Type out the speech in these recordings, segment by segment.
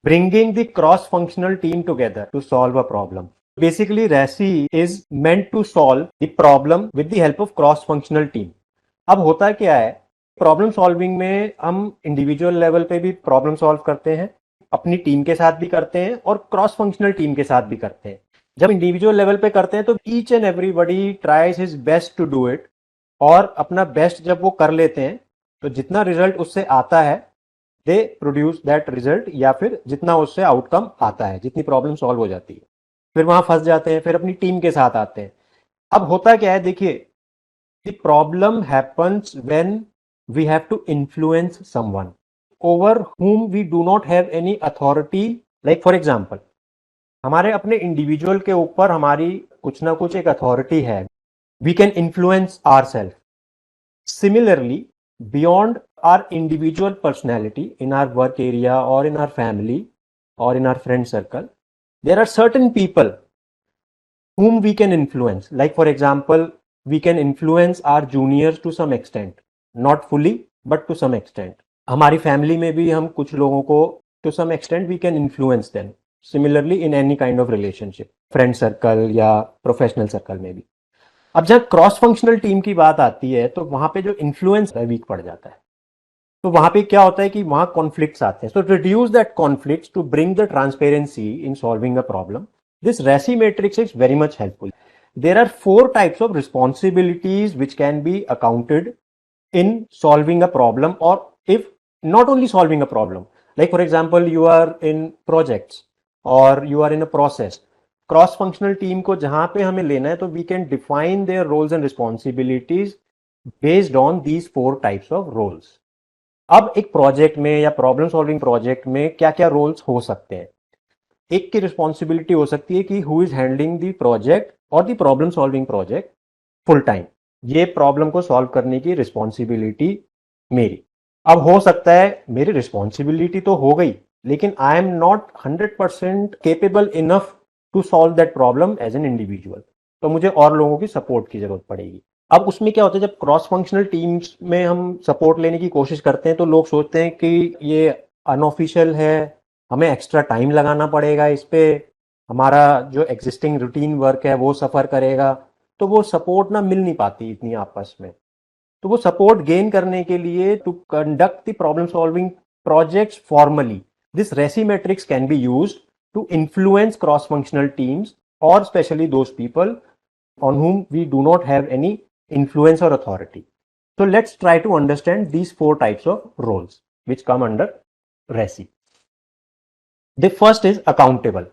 bringing the cross-functional team together to solve a problem. Basically, RACI is meant to solve the problem with the help of cross-functional team. अब होता क्या है, problem solving में हम individual level पे भी problem solve करते हैं, अपनी टीम के साथ भी करते हैं और क्रॉस फंक्शनल टीम के साथ भी करते हैं। जब इंडिविजुअल लेवल पे करते हैं तो each and everybody tries his best to do it, और अपना बेस्ट जब वो कर लेते हैं तो जितना रिजल्ट उससे आता है दे प्रोड्यूस दैट रिजल्ट, या फिर जितना उससे आउटकम आता है, जितनी प्रॉब्लम सॉल्व हो जाती है, फिर वहां फंस जाते हैं, फिर अपनी टीम के साथ आते हैं। अब होता क्या है, देखिए, the problem happens when we have to influence someone over whom we do not have any authority. Like for example, हमारे अपने इंडिविजुअल के ऊपर हमारी कुछ ना कुछ एक अथॉरिटी है, we can influence ourselves. Similarly, beyond our individual personality, in our work area or in our family or in our friend circle, there are certain people whom we can influence. Like for example, we can influence our juniors to some extent, not fully but to some extent. हमारी family में भी हम कुछ लोगों को to some extent we can influence them. Similarly in any kind of relationship, friend circle या professional circle में भी। अब जब क्रॉस फंक्शनल टीम की बात आती है तो वहां पे जो इन्फ्लुएंस है वीक पड़ जाता है। तो वहां पे क्या होता है कि वहां कॉन्फ्लिक्ट्स आते हैं। So reduce that conflicts to bring the transparency in solving a problem, this RACI matrix is very much helpful. There are 4 types of responsibilities which can be accounted in solving a problem, or if not only solving a problem, like for example you are in projects or you are in a process, cross functional team को जहां पे हमें लेना है तो we can define their roles and responsibilities based on these 4 types of roles. अब एक project में या प्रॉब्लम सॉल्विंग प्रोजेक्ट में क्या क्या रोल्स हो सकते हैं। एक की रिस्पॉन्सिबिलिटी हो सकती है कि who is handling the project और the problem solving project full time, ये प्रॉब्लम को सॉल्व करने की रिस्पॉन्सिबिलिटी मेरी। अब हो सकता है मेरी रिस्पॉन्सिबिलिटी तो हो गई, लेकिन I am not 100% capable enough to solve that problem as an individual, तो मुझे और लोगों की सपोर्ट की जरूरत पड़ेगी। अब उसमें क्या होता है, जब क्रॉस फंक्शनल टीम्स में हम सपोर्ट लेने की कोशिश करते हैं तो लोग सोचते हैं कि ये अनऑफिशियल है, हमें एक्स्ट्रा टाइम लगाना पड़ेगा इस पे, हमारा जो एग्जिस्टिंग रूटीन वर्क है वो सफ़र करेगा, तो वो सपोर्ट ना मिल नहीं पाती इतनी आपस में। तो वो सपोर्ट गेन करने के लिए to conduct the problem solving projects formally, this RACI matrix can be used to influence cross functional teams और specially those people on whom we do not have any influence or authority. So let's try to understand these 4 types of roles which come under RACI. The first is accountable.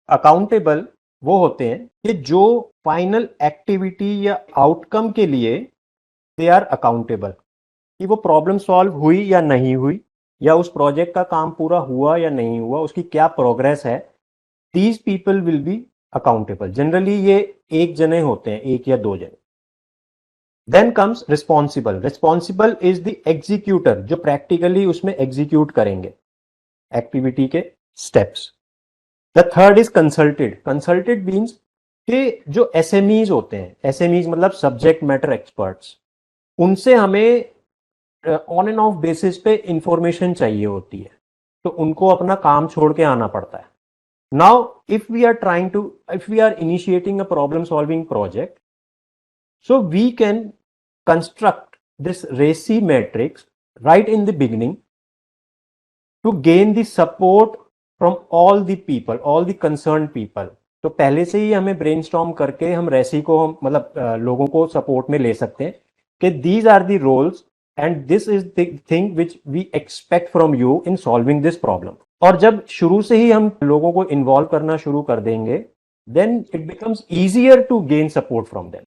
Accountable वो होते हैं कि जो final activity या outcome के लिए they are accountable, कि वो प्रॉब्लम सॉल्व हुई या नहीं हुई, या उस प्रोजेक्ट का काम पूरा हुआ या नहीं हुआ, उसकी क्या प्रोग्रेस है। These people will be accountable. Generally ये एक जने होते हैं, एक या दो जने। Then comes responsible. Responsible is the executor, जो प्रैक्टिकली उसमें एग्जीक्यूट करेंगे एक्टिविटी के steps. The third is consulted. Consulted means कि जो एसएमईज होते हैं, एसएमईज मतलब सब्जेक्ट मैटर एक्सपर्ट्स, उनसे हमें ऑन एंड ऑफ बेसिस पे इंफॉर्मेशन चाहिए होती है, तो उनको अपना काम छोड़ के आना पड़ता है। Now, if we are initiating a problem solving project, so we can construct this RACI matrix right in the beginning to gain the support from all the people, all the concerned people. तो पहले से ही हमें brainstorm करके हम RACI को मतलब लोगों को सपोर्ट में ले सकते हैं कि these are the roles and this is the thing which we expect from you in solving this problem. और जब शुरू से ही हम लोगों को इन्वॉल्व करना शुरू कर देंगे, then it becomes easier to gain support from them.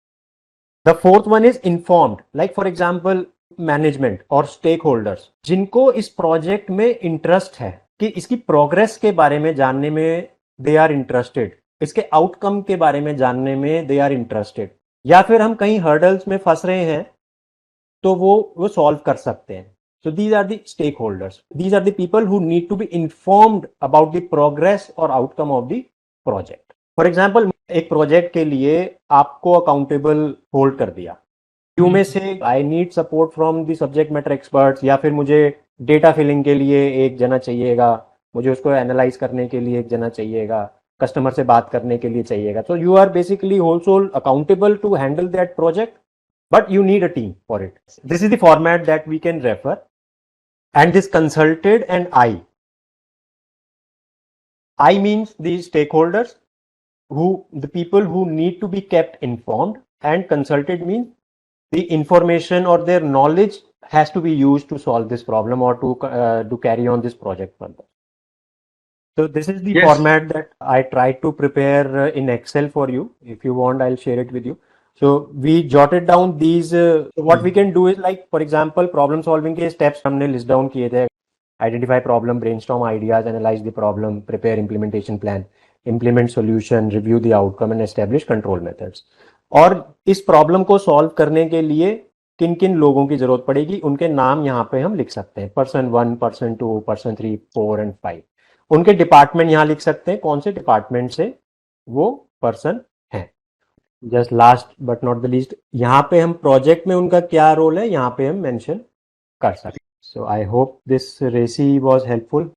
The fourth one is informed. Like for example management और स्टेक होल्डर्स, जिनको इस प्रोजेक्ट में इंटरेस्ट है, कि इसकी प्रोग्रेस के बारे में जानने में दे आर इंटरेस्टेड, इसके आउटकम के बारे में जानने में दे आर इंटरेस्टेड, या फिर हम कहीं हर्डल्स में फंस रहे हैं तो वो सॉल्व कर सकते हैं। So these are the stakeholders. These are the people who need to be informed about the progress or outcome of the project. For example, एक प्रोजेक्ट के लिए आपको अकाउंटेबल होल्ड कर दिया, यू में से I need support from the subject matter experts, या फिर मुझे डेटा फिलिंग के लिए एक जना चाहिएगा, मुझे उसको एनालाइज करने के लिए एक जना चाहिएगा, कस्टमर से बात करने के लिए चाहिएगा. So you are basically also accountable to handle that project, but you need a team for it. This is the format that we can refer. And this consulted and I means the stakeholders, the people who need to be kept informed, and consulted means the information or their knowledge has to be used to solve this problem or to carry on this project further. So this is the Yes. format that I tried to prepare in Excel for you. If you want, I'll share it with you. So we jotted down these. What we can do is, like, for example, problem solving के steps हमने list down किए थे. Identify problem, brainstorm ideas, analyze the problem, prepare implementation plan, implement solution, review the outcome and establish control methods. और इस problem को solve करने के लिए किन किन लोगों की जरूरत पड़ेगी, उनके नाम यहाँ पे हम लिख सकते हैं. Person 1, person 2, person 3, 4 and 5. उनके डिपार्टमेंट यहाँ लिख सकते हैं, कौन से डिपार्टमेंट से वो पर्सन है. Just last but not the least, यहाँ पे हम प्रोजेक्ट में उनका क्या रोल है यहाँ पे हम मेंशन कर सकते हैं. सो आई होप दिस रेसी वाज हेल्पफुल.